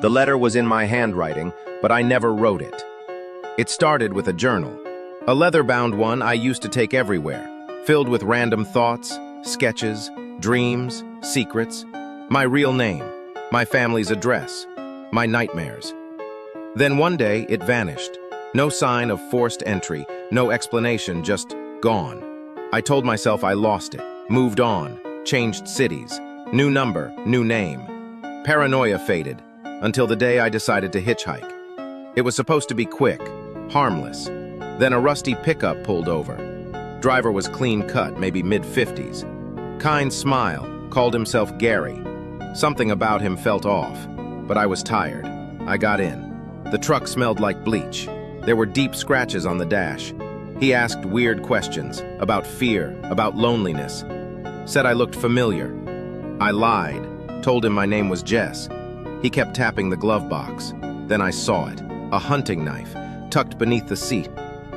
The letter was in my handwriting, but I never wrote it. It started with a journal, a leather-bound one I used to take everywhere, filled with random thoughts, sketches, dreams, secrets, my real name, my family's address, my nightmares. Then one day, it vanished. No sign of forced entry, no explanation, just gone. I told myself I lost it, moved on, changed cities, new number, new name. Paranoia faded, until the day I decided to hitchhike. It was supposed to be quick, harmless. Then a rusty pickup pulled over. Driver was clean-cut, maybe mid-50s. Kind smile, called himself Gary. Something about him felt off, but I was tired. I got in. The truck smelled like bleach. There were deep scratches on the dash. He asked weird questions about fear, about loneliness. Said I looked familiar. I lied, told him my name was Jess. He kept tapping the glove box. Then I saw it, a hunting knife, tucked beneath the seat.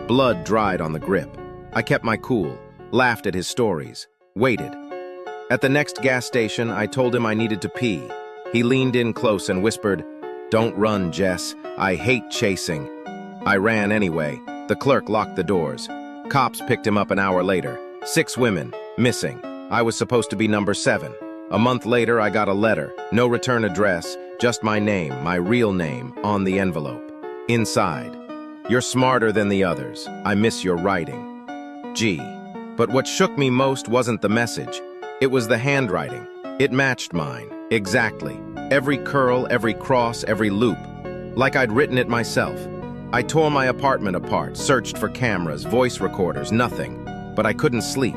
Blood dried on the grip. I kept my cool, laughed at his stories, waited. At the next gas station, I told him I needed to pee. He leaned in close and whispered, "Don't run, Jess. I hate chasing." I ran anyway. The clerk locked the doors. Cops picked him up an hour later. 6 women, missing. I was supposed to be number 7. A month later, I got a letter. No return address, just my name, my real name, on the envelope. Inside, "You're smarter than the others. I miss your writing. G." But what shook me most wasn't the message. It was the handwriting. It matched mine, exactly. Every curl, every cross, every loop. Like I'd written it myself. I tore my apartment apart, searched for cameras, voice recorders, nothing. But I couldn't sleep.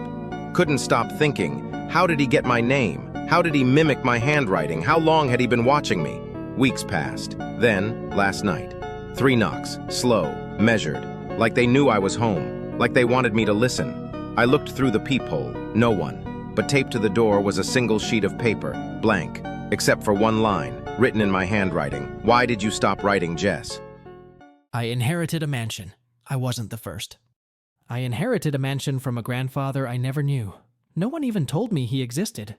Couldn't stop thinking, how did he get my name? How did he mimic my handwriting? How long had he been watching me? Weeks passed. Then, last night, 3 knocks, slow, measured, like they knew I was home, like they wanted me to listen. I looked through the peephole, no one, but taped to the door was a single sheet of paper, blank, except for one line, written in my handwriting. "Why did you stop writing, Jess?" I inherited a mansion. I wasn't the first. I inherited a mansion from a grandfather I never knew. No one even told me he existed.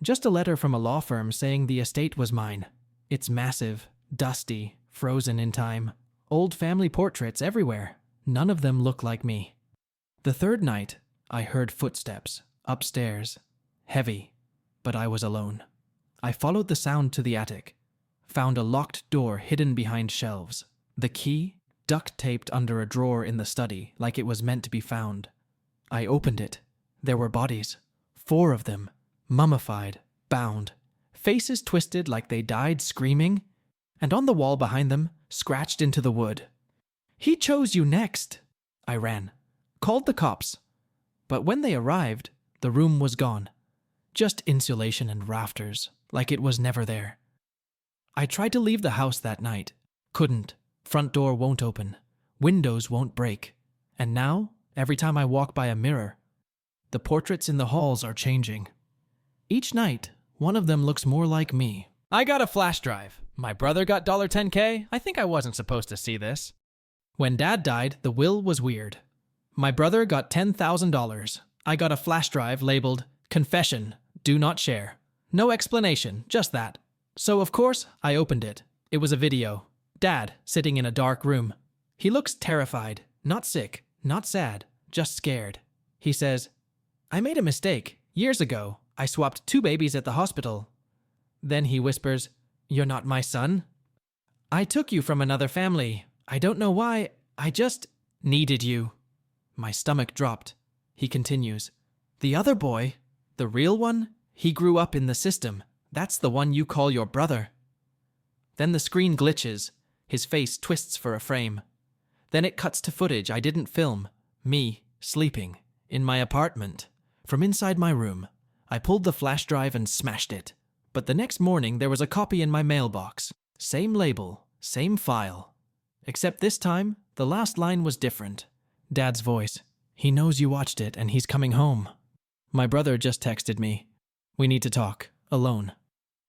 Just a letter from a law firm saying the estate was mine. It's massive, dusty, frozen in time. Old family portraits everywhere. None of them look like me. The third night, I heard footsteps, upstairs. Heavy, but I was alone. I followed the sound to the attic. Found a locked door hidden behind shelves. The key, duct-taped under a drawer in the study, like it was meant to be found. I opened it. There were bodies. 4 of them. Mummified, bound, faces twisted like they died screaming, and on the wall behind them, scratched into the wood. "He chose you next." I ran, called the cops, but when they arrived, the room was gone. Just insulation and rafters, like it was never there. I tried to leave the house that night, couldn't. Front door won't open, windows won't break, and now, every time I walk by a mirror, the portraits in the halls are changing. Each night, one of them looks more like me. I got a flash drive. My brother got $10K. I think I wasn't supposed to see this. When Dad died, the will was weird. My brother got $10,000. I got a flash drive labeled, "Confession, do not share." No explanation, just that. So of course, I opened it. It was a video. Dad, sitting in a dark room. He looks terrified, not sick, not sad, just scared. He says, "I made a mistake. Years ago, I swapped 2 babies at the hospital." Then he whispers, "You're not my son. I took you from another family. I don't know why. I just needed you." My stomach dropped. He continues, "The other boy, the real one, he grew up in the system. That's the one you call your brother." Then the screen glitches. His face twists for a frame. Then it cuts to footage I didn't film. Me, sleeping, in my apartment. From inside my room, I pulled the flash drive and smashed it. But the next morning there was a copy in my mailbox. Same label, same file. Except this time, the last line was different. Dad's voice. "He knows you watched it and he's coming home." My brother just texted me. "We need to talk, alone."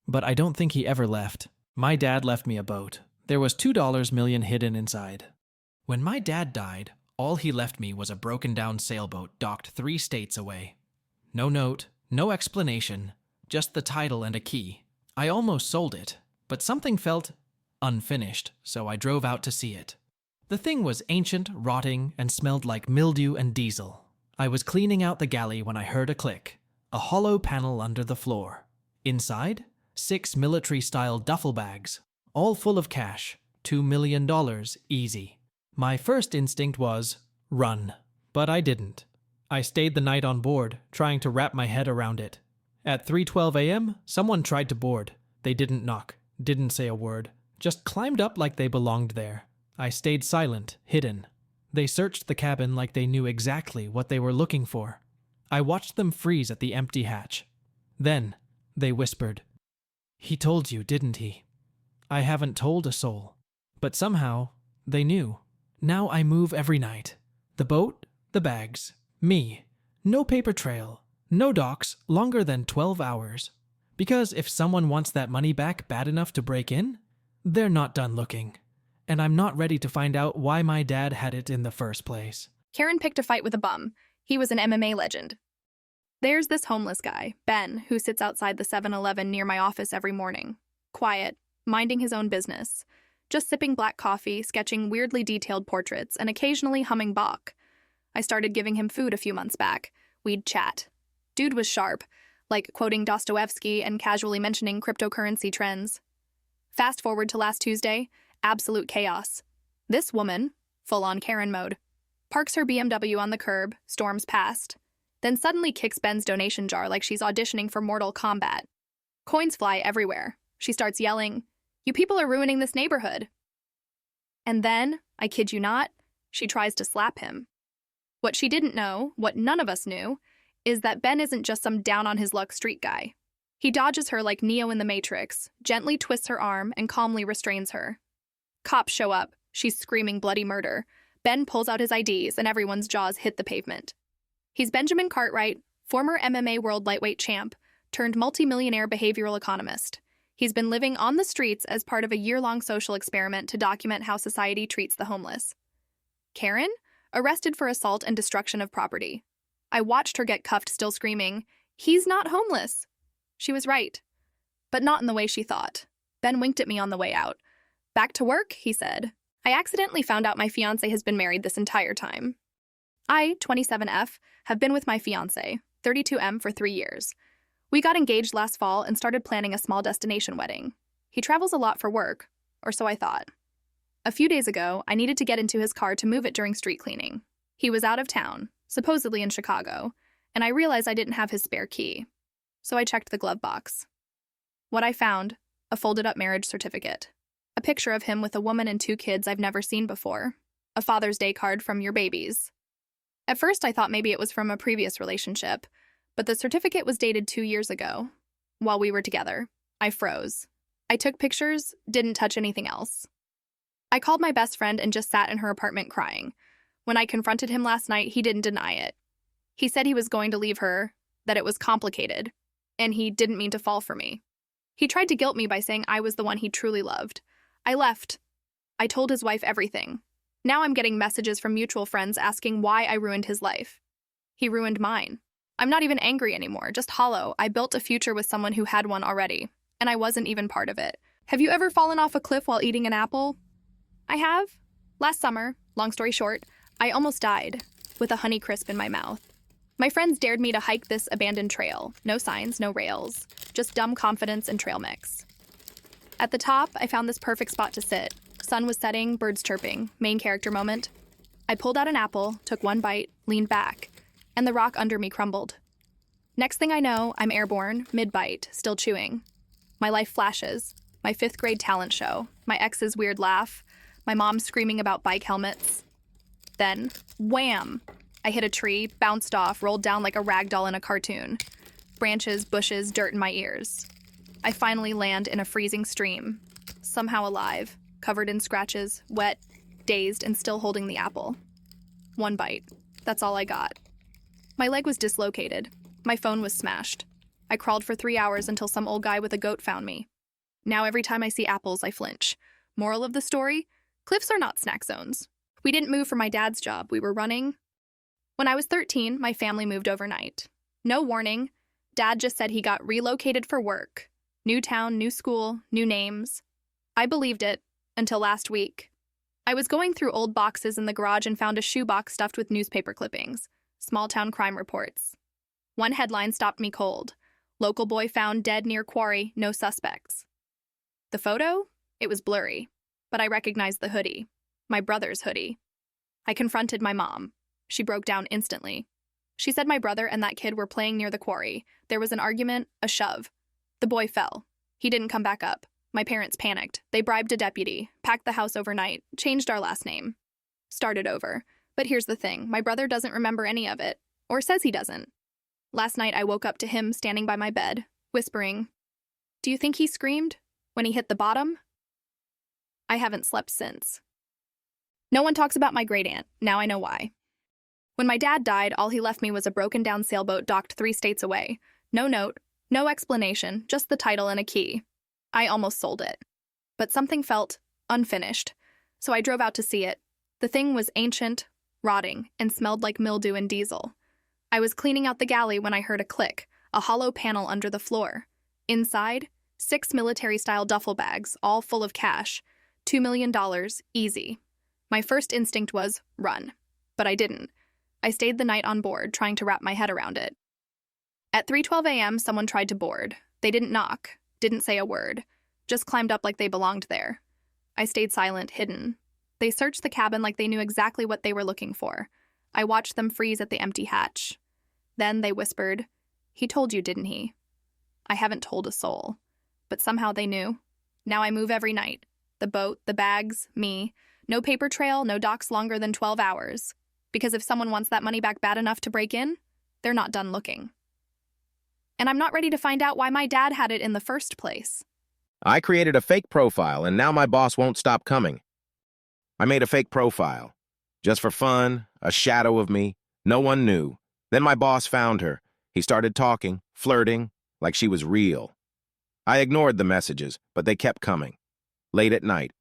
But I don't think he ever left. My dad left me a boat. There was $2 million hidden inside. When my dad died, all he left me was a broken-down sailboat docked 3 states away. No note, no explanation, just the title and a key. I almost sold it, but something felt unfinished, so I drove out to see it. The thing was ancient, rotting, and smelled like mildew and diesel. I was cleaning out the galley when I heard a click, a hollow panel under the floor. Inside, 6 military-style duffel bags, all full of cash, $2 million easy. My first instinct was, run. But I didn't. I stayed the night on board, trying to wrap my head around it. At 3:12 a.m., someone tried to board. They didn't knock, didn't say a word, just climbed up like they belonged there. I stayed silent, hidden. They searched the cabin like they knew exactly what they were looking for. I watched them freeze at the empty hatch. Then, they whispered, "He told you, didn't he?" I haven't told a soul. But somehow, they knew. Now I move every night. The boat, the bags, me. No paper trail, no docks longer than 12 hours. Because if someone wants that money back bad enough to break in, they're not done looking. And I'm not ready to find out why my dad had it in the first place. Karen picked a fight with a bum. He was an MMA legend. There's this homeless guy, Ben, who sits outside the 7-Eleven near my office every morning. Quiet, minding his own business. Just sipping black coffee, sketching weirdly detailed portraits, and occasionally humming Bach. I started giving him food a few months back. We'd chat. Dude was sharp, like quoting Dostoevsky and casually mentioning cryptocurrency trends. Fast forward to last Tuesday, absolute chaos. This woman, full-on Karen mode, parks her BMW on the curb, storms past, then suddenly kicks Ben's donation jar like she's auditioning for Mortal Kombat. Coins fly everywhere. She starts yelling, "You people are ruining this neighborhood." And then, I kid you not, she tries to slap him. What she didn't know, what none of us knew, is that Ben isn't just some down-on-his-luck street guy. He dodges her like Neo in the Matrix, gently twists her arm, and calmly restrains her. Cops show up. She's screaming bloody murder. Ben pulls out his IDs, and everyone's jaws hit the pavement. He's Benjamin Cartwright, former MMA world lightweight champ, turned multimillionaire behavioral economist. He's been living on the streets as part of a year-long social experiment to document how society treats the homeless. Karen? Arrested for assault and destruction of property. I watched her get cuffed, still screaming, "He's not homeless." She was right, but not in the way she thought. Ben winked at me on the way out. "Back to work," he said. I accidentally found out my fiancé has been married this entire time. I, 27F, have been with my fiancé, 32M, for 3 years. We got engaged last fall and started planning a small destination wedding. He travels a lot for work, or so I thought. A few days ago, I needed to get into his car to move it during street cleaning. He was out of town, supposedly in Chicago, and I realized I didn't have his spare key. So I checked the glove box. What I found, a folded-up marriage certificate. A picture of him with a woman and 2 kids I've never seen before. A Father's Day card from your babies. At first, I thought maybe it was from a previous relationship, but the certificate was dated 2 years ago. While we were together, I froze. I took pictures, didn't touch anything else. I called my best friend and just sat in her apartment crying. When I confronted him last night, he didn't deny it. He said he was going to leave her, that it was complicated, and he didn't mean to fall for me. He tried to guilt me by saying I was the one he truly loved. I left. I told his wife everything. Now I'm getting messages from mutual friends asking why I ruined his life. He ruined mine. I'm not even angry anymore, just hollow. I built a future with someone who had one already, and I wasn't even part of it. Have you ever fallen off a cliff while eating an apple? I have. Last summer, long story short, I almost died, with a Honeycrisp in my mouth. My friends dared me to hike this abandoned trail. No signs, no rails, just dumb confidence and trail mix. At the top, I found this perfect spot to sit. Sun was setting, birds chirping, main character moment. I pulled out an apple, took one bite, leaned back, and the rock under me crumbled. Next thing I know, I'm airborne, mid-bite, still chewing. My life flashes, my 5th grade talent show, my ex's weird laugh, my mom screaming about bike helmets. Then, wham! I hit a tree, bounced off, rolled down like a rag doll in a cartoon. Branches, bushes, dirt in my ears. I finally land in a freezing stream, somehow alive, covered in scratches, wet, dazed, and still holding the apple. One bite. That's all I got. My leg was dislocated. My phone was smashed. I crawled for 3 hours until some old guy with a goat found me. Now every time I see apples, I flinch. Moral of the story? Cliffs are not snack zones. We didn't move for my dad's job. We were running. When I was 13, my family moved overnight. No warning. Dad just said he got relocated for work. New town, new school, new names. I believed it, until last week. I was going through old boxes in the garage and found a shoebox stuffed with newspaper clippings, small-town crime reports. One headline stopped me cold. Local boy found dead near quarry, no suspects. The photo? It was blurry, but I recognized the hoodie. My brother's hoodie. I confronted my mom. She broke down instantly. She said my brother and that kid were playing near the quarry. There was an argument, a shove. The boy fell. He didn't come back up. My parents panicked. They bribed a deputy, packed the house overnight, changed our last name. Started over. But here's the thing, my brother doesn't remember any of it, or says he doesn't. Last night I woke up to him standing by my bed, whispering, "Do you think he screamed when he hit the bottom?" I haven't slept since. No one talks about my great-aunt. Now I know why. When my dad died, all he left me was a broken-down sailboat docked 3 states away. No note, no explanation, just the title and a key. I almost sold it. But something felt unfinished, so I drove out to see it. The thing was ancient, rotting, and smelled like mildew and diesel. I was cleaning out the galley when I heard a click, a hollow panel under the floor. Inside, 6 military-style duffel bags, all full of cash. $2 million, easy. My first instinct was, run. But I didn't. I stayed the night on board, trying to wrap my head around it. At 3:12 a.m., someone tried to board. They didn't knock, didn't say a word, just climbed up like they belonged there. I stayed silent, hidden. They searched the cabin like they knew exactly what they were looking for. I watched them freeze at the empty hatch. Then they whispered, "He told you, didn't he?" I haven't told a soul. But somehow they knew. Now I move every night. The boat, the bags, me. No paper trail, no docks longer than 12 hours. Because if someone wants that money back bad enough to break in, they're not done looking. And I'm not ready to find out why my dad had it in the first place. I created a fake profile, and now my boss won't stop coming. I made a fake profile. Just for fun, a shadow of me. No one knew. Then my boss found her. He started talking, flirting, like she was real. I ignored the messages, but they kept coming. Late at night.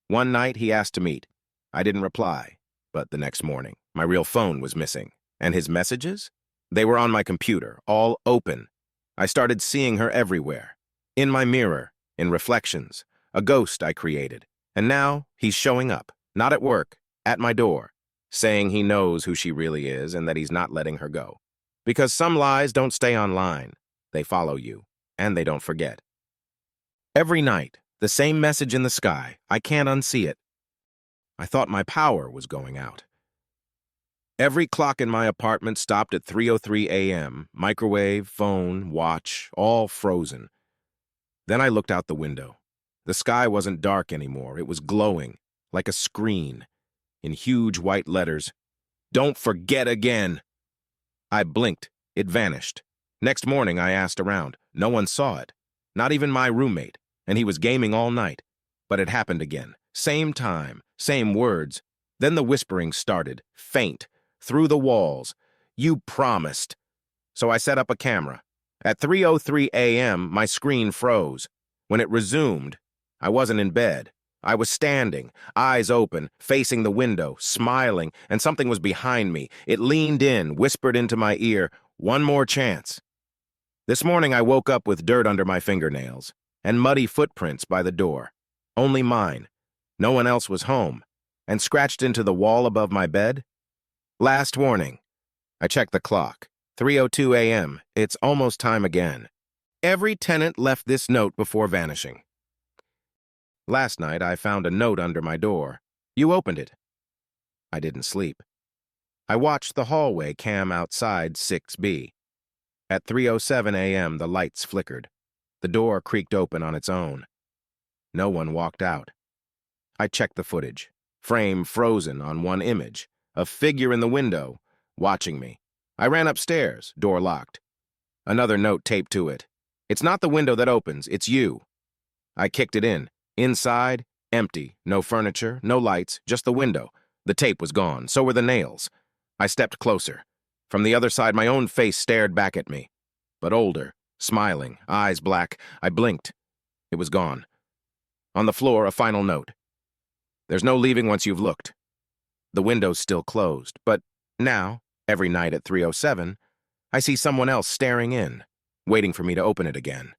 One night, he asked to meet. I didn't reply, but the next morning, my real phone was missing. And his messages? They were on my computer, all open. I started seeing her everywhere. In my mirror, in reflections, a ghost I created. And now, he's showing up, not at work, at my door, saying he knows who she really is and that he's not letting her go. Because some lies don't stay online. They follow you, and they don't forget. Every night, the same message in the sky. I can't unsee it. I thought my power was going out. Every clock in my apartment stopped at 3:03 a.m. Microwave, phone, watch, all frozen. Then I looked out the window. The sky wasn't dark anymore. It was glowing, like a screen. In huge white letters, "Don't forget again." I blinked. It vanished. Next morning, I asked around. No one saw it. Not even my roommate. And he was gaming all night. But it happened again. Same time, same words. Then the whispering started, faint, through the walls. "You promised." So I set up a camera. At 3:03 a.m., my screen froze. When it resumed, I wasn't in bed. I was standing, eyes open, facing the window, smiling, and something was behind me. It leaned in, whispered into my ear, "One more chance." This morning I woke up with dirt under my fingernails and muddy footprints by the door. Only mine. No one else was home. And scratched into the wall above my bed? Last warning. I checked the clock. 3:02 a.m. It's almost time again. Every tenant left this note before vanishing. Last night I found a note under my door. You opened it. I didn't sleep. I watched the hallway cam outside 6B. At 3:07 a.m. the lights flickered. The door creaked open on its own. No one walked out. I checked the footage. Frame frozen on one image. A figure in the window, watching me. I ran upstairs, door locked. Another note taped to it. "It's not the window that opens, it's you." I kicked it in. Inside, empty. No furniture, no lights, just the window. The tape was gone, so were the nails. I stepped closer. From the other side, my own face stared back at me. But older, smiling, eyes black. I blinked. It was gone. On the floor, a final note. "There's no leaving once you've looked." The window's still closed, but now, every night at 3:07, I see someone else staring in, waiting for me to open it again.